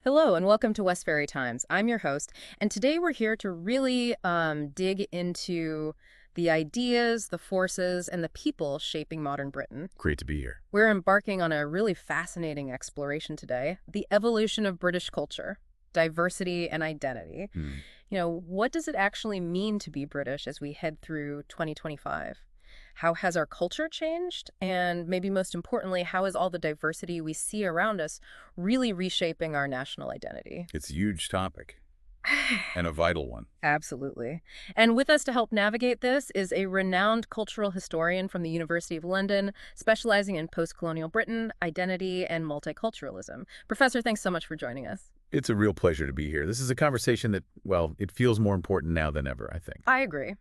Hello and welcome to Westferry Times. I'm your host, and today we're here to really dig into the ideas, the forces, and the people shaping modern Britain. Great to be here. We're embarking on a really fascinating exploration today, the evolution of British culture, diversity, and identity. Hmm. What does it actually mean to be British as we head through 2025? How has our culture changed? And maybe most importantly, how is all the diversity we see around us really reshaping our national identity? It's a huge topic and a vital one. Absolutely. And with us to help navigate this is a renowned cultural historian from the University of London, specializing in post-colonial Britain, identity, and multiculturalism. Professor, thanks so much for joining us. It's a real pleasure to be here. This is a conversation that, well, it feels more important now than ever, I think. I agree.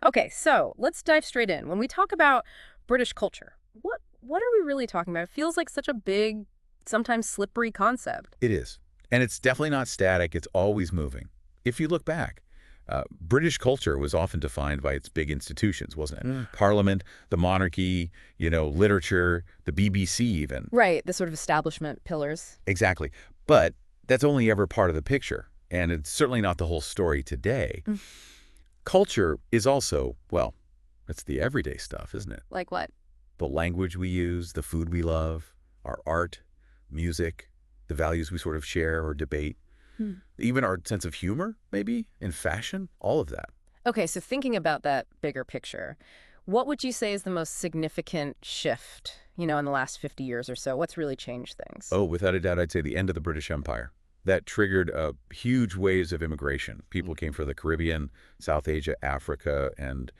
Okay, so let's dive straight in. When we talk about British culture, what are we really talking about? It feels like such a big, sometimes slippery concept. It is. And it's definitely not static. It's always moving. If you look back, British culture was often defined by its big institutions, wasn't it? Parliament, the monarchy, literature, the BBC even. Right, the sort of establishment pillars. Exactly. But that's only ever part of the picture. And it's certainly not the whole story today. Culture is also, well, it's the everyday stuff, isn't it? Like what? The language we use, the food we love, our art, music, the values we sort of share or debate, even our sense of humor, maybe, and fashion, all of that. Okay, so thinking about that bigger picture, what would you say is the most significant shift, in the last 50 years or so? What's really changed things? Oh, without a doubt, I'd say the end of the British Empire. That triggered huge waves of immigration. People came from the Caribbean, South Asia, Africa, and,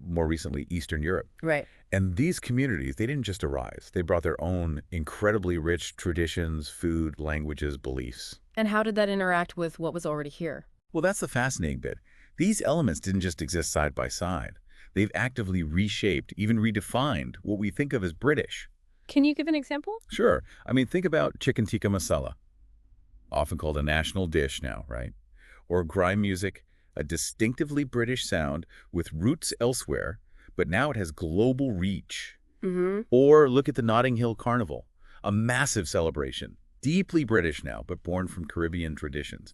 more recently, Eastern Europe. Right. And these communities, they didn't just arise. They brought their own incredibly rich traditions, food, languages, beliefs. And how did that interact with what was already here? Well, that's the fascinating bit. These elements didn't just exist side by side. They've actively reshaped, even redefined, what we think of as British. Can you give an example? Sure. I mean, think about chicken tikka masala, often called a national dish now, right? Or grime music, a distinctively British sound with roots elsewhere, but now it has global reach. Or look at the Notting Hill Carnival, a massive celebration, deeply British now, but born from Caribbean traditions.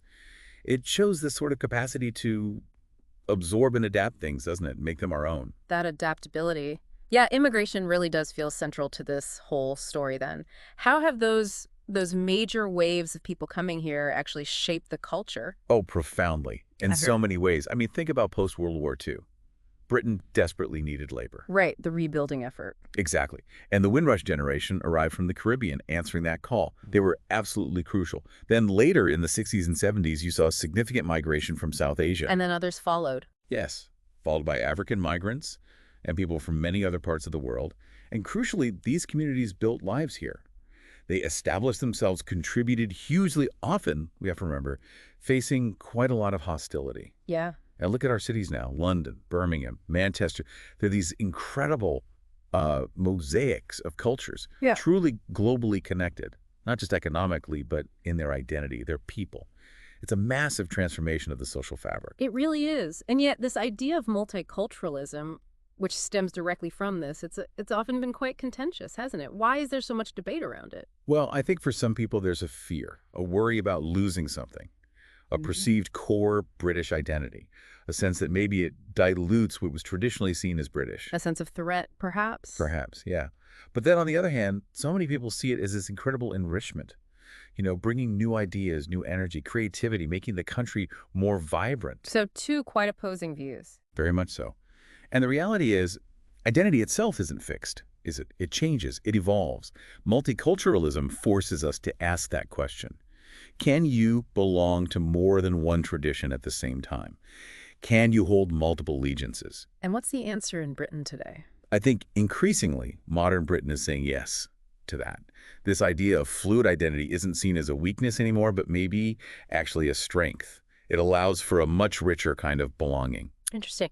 It shows this sort of capacity to absorb and adapt things, doesn't it? Make them our own. That adaptability. Yeah, immigration really does feel central to this whole story then. How have those major waves of people coming here actually shaped the culture? Oh, profoundly. In I've so heard. many ways. I mean, think about post-World War II. Britain desperately needed labor. Right, the rebuilding effort. Exactly. And the Windrush generation arrived from the Caribbean, answering that call. They were absolutely crucial. Then later in the 60s and 70s, you saw a significant migration from South Asia. And then others followed. Yes, followed by African migrants and people from many other parts of the world. And crucially, these communities built lives here. They established themselves, contributed hugely, often, we have to remember, facing quite a lot of hostility. Yeah. And look at our cities now, London, Birmingham, Manchester. They're these incredible mosaics of cultures, Yeah. truly globally connected, not just economically, but in their identity, their people. It's a massive transformation of the social fabric. It really is. And yet this idea of multiculturalism, which stems directly from this, it's often been quite contentious, hasn't it? Why is there so much debate around it? Well, I think for some people there's a fear, a worry about losing something, a perceived core British identity, a sense that maybe it dilutes what was traditionally seen as British. A sense of threat, perhaps? Perhaps, yeah. But then on the other hand, so many people see it as this incredible enrichment, bringing new ideas, new energy, creativity, making the country more vibrant. So two quite opposing views. Very much so. And the reality is, identity itself isn't fixed, is it? It changes, it evolves. Multiculturalism forces us to ask that question. Can you belong to more than one tradition at the same time? Can you hold multiple allegiances? And what's the answer in Britain today? I think increasingly, modern Britain is saying yes to that. This idea of fluid identity isn't seen as a weakness anymore, but maybe actually a strength. It allows for a much richer kind of belonging. Interesting.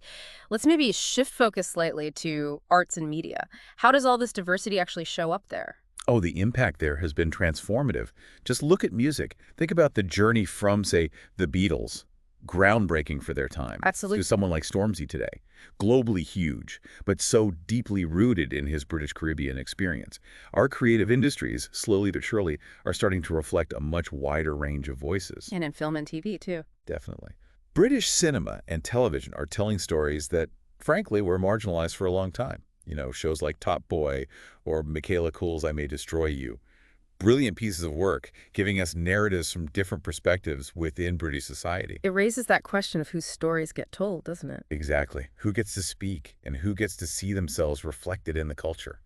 Let's maybe shift focus slightly to arts and media. How does all this diversity actually show up there? Oh, the impact there has been transformative. Just look at music. Think about the journey from, say, the Beatles groundbreaking for their time. To Absolutely. someone like Stormzy today, globally huge, but so deeply rooted in his British Caribbean experience. Our creative industries, slowly but surely, are starting to reflect a much wider range of voices. And in film and TV, too. Definitely. British cinema and television are telling stories that, frankly, were marginalized for a long time. Shows like Top Boy or Michaela Cool's I May Destroy You. Brilliant pieces of work, giving us narratives from different perspectives within British society. It raises that question of whose stories get told, doesn't it? Exactly. Who gets to speak and who gets to see themselves reflected in the culture?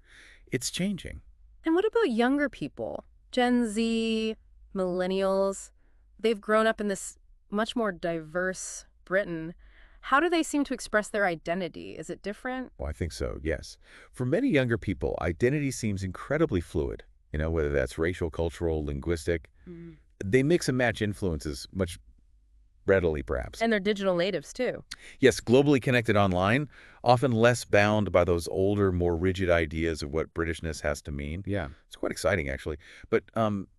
It's changing. And what about younger people? Gen Z, millennials, they've grown up in this much more diverse Britain. How do they seem to express their identity? Is it different? Well, I think so, yes. For many younger people, identity seems incredibly fluid, whether that's racial, cultural, linguistic. Mm. They mix and match influences much readily, perhaps. And they're digital natives, too. Yes, globally connected online, often less bound by those older, more rigid ideas of what Britishness has to mean. Yeah. It's quite exciting, actually. But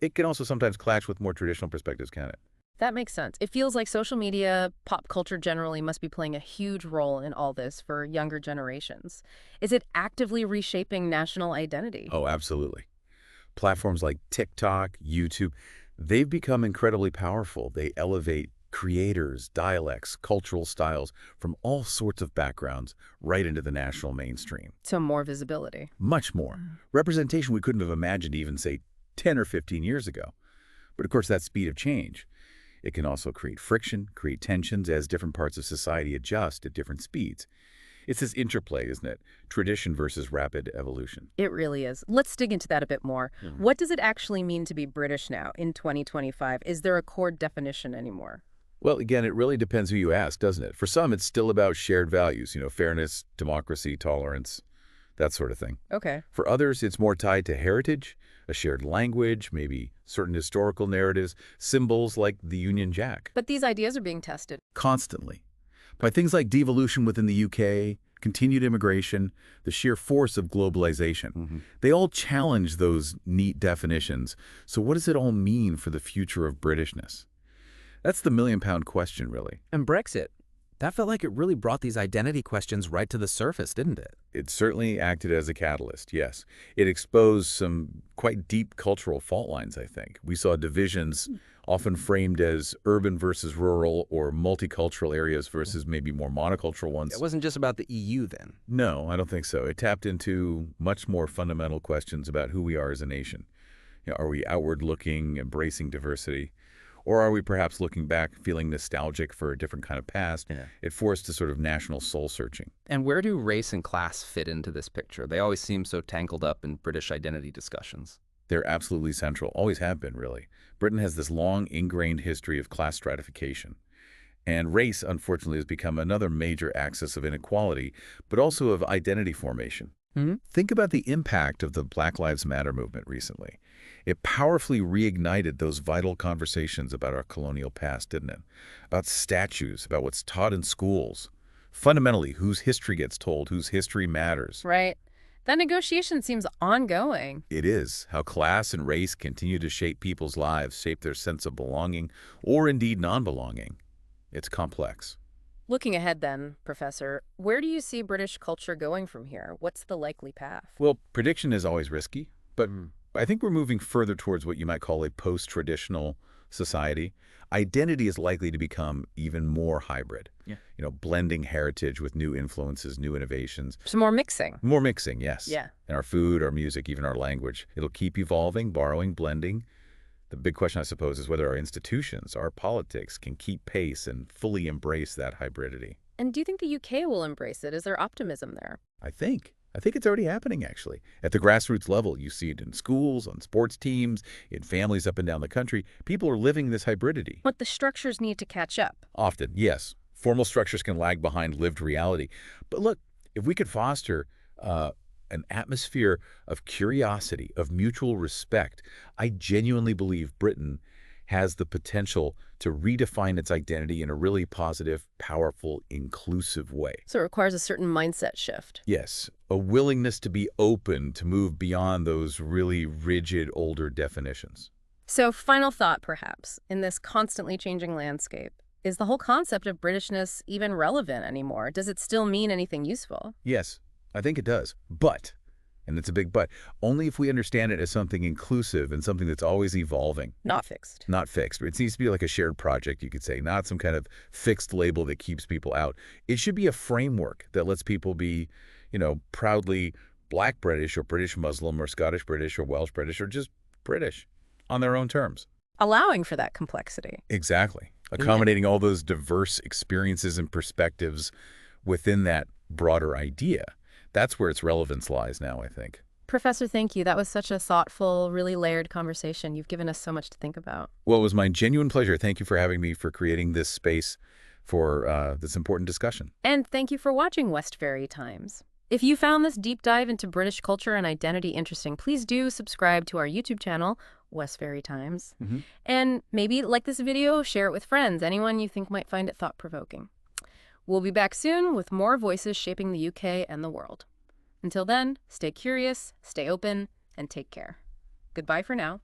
it can also sometimes clash with more traditional perspectives, can it? That makes sense. It feels like social media, pop culture generally must be playing a huge role in all this for younger generations. Is it actively reshaping national identity? Oh, absolutely. Platforms like TikTok, YouTube, they've become incredibly powerful. They elevate creators, dialects, cultural styles from all sorts of backgrounds right into the national mainstream. So more visibility. Much more. Representation we couldn't have imagined even, say, 10 or 15 years ago. But of course, that speed of change, it can also create friction, create tensions as different parts of society adjust at different speeds. It's this interplay, isn't it? Tradition versus rapid evolution. It really is. Let's dig into that a bit more. What does it actually mean to be British now in 2025? Is there a core definition anymore? Well, again, it really depends who you ask, doesn't it? For some, it's still about shared values, fairness, democracy, tolerance, that sort of thing. Okay. For others, it's more tied to heritage, a shared language, maybe certain historical narratives, symbols like the Union Jack. But these ideas are being tested. Constantly. By things like devolution within the UK, continued immigration, the sheer force of globalization. They all challenge those neat definitions. So what does it all mean for the future of Britishness? That's the million-pound question, really. And Brexit, that felt like it really brought these identity questions right to the surface, didn't it? It certainly acted as a catalyst, yes. It exposed some quite deep cultural fault lines, I think. We saw divisions often framed as urban versus rural or multicultural areas versus maybe more monocultural ones. It wasn't just about the EU then. No, I don't think so. It tapped into much more fundamental questions about who we are as a nation. Are we outward-looking, embracing diversity? Or are we perhaps looking back, feeling nostalgic for a different kind of past? Yeah. It forced a sort of national soul-searching. And where do race and class fit into this picture? They always seem so tangled up in British identity discussions. They're absolutely central, always have been, really. Britain has this long, ingrained history of class stratification. And race, unfortunately, has become another major axis of inequality, but also of identity formation. Think about the impact of the Black Lives Matter movement recently. It powerfully reignited those vital conversations about our colonial past, didn't it? About statues, about what's taught in schools. Fundamentally, whose history gets told, whose history matters. Right. That negotiation seems ongoing. It is. How class and race continue to shape people's lives, shape their sense of belonging, or indeed non-belonging. It's complex. Looking ahead then, Professor, where do you see British culture going from here? What's the likely path? Well, prediction is always risky, but I think we're moving further towards what you might call a post-traditional society. Identity is likely to become even more hybrid. Yeah. Blending heritage with new influences, new innovations. Some more mixing. More mixing, yes. Yeah. And our food, our music, even our language. It'll keep evolving, borrowing, blending. The big question, I suppose, is whether our institutions, our politics, can keep pace and fully embrace that hybridity. And do you think the UK will embrace it? Is there optimism there? I think it's already happening, actually. At the grassroots level, you see it in schools, on sports teams, in families up and down the country. People are living this hybridity. But the structures need to catch up. Often, yes. Formal structures can lag behind lived reality. But look, if we could foster an atmosphere of curiosity, of mutual respect, I genuinely believe Britain has the potential to redefine its identity in a really positive, powerful, inclusive way. So it requires a certain mindset shift. Yes, a willingness to be open, to move beyond those really rigid, older definitions. So final thought, perhaps, in this constantly changing landscape. Is the whole concept of Britishness even relevant anymore? Does it still mean anything useful? Yes, I think it does. But, and it's a big but, only if we understand it as something inclusive and something that's always evolving, Not fixed. not fixed. It needs to be like a shared project, you could say, not some kind of fixed label that keeps people out. It should be a framework that lets people be, proudly Black British or British Muslim or Scottish British or Welsh British or just British on their own terms. Allowing for that complexity. Exactly. Accommodating all those diverse experiences and perspectives within that broader idea. That's where its relevance lies now, I think. Professor, thank you. That was such a thoughtful, really layered conversation. You've given us so much to think about. Well, it was my genuine pleasure. Thank you for having me, for creating this space for this important discussion. And thank you for watching Westferry Times. If you found this deep dive into British culture and identity interesting, please do subscribe to our YouTube channel, Westferry Times. And maybe like this video, share it with friends, anyone you think might find it thought-provoking. We'll be back soon with more voices shaping the UK and the world. Until then, stay curious, stay open, and take care. Goodbye for now.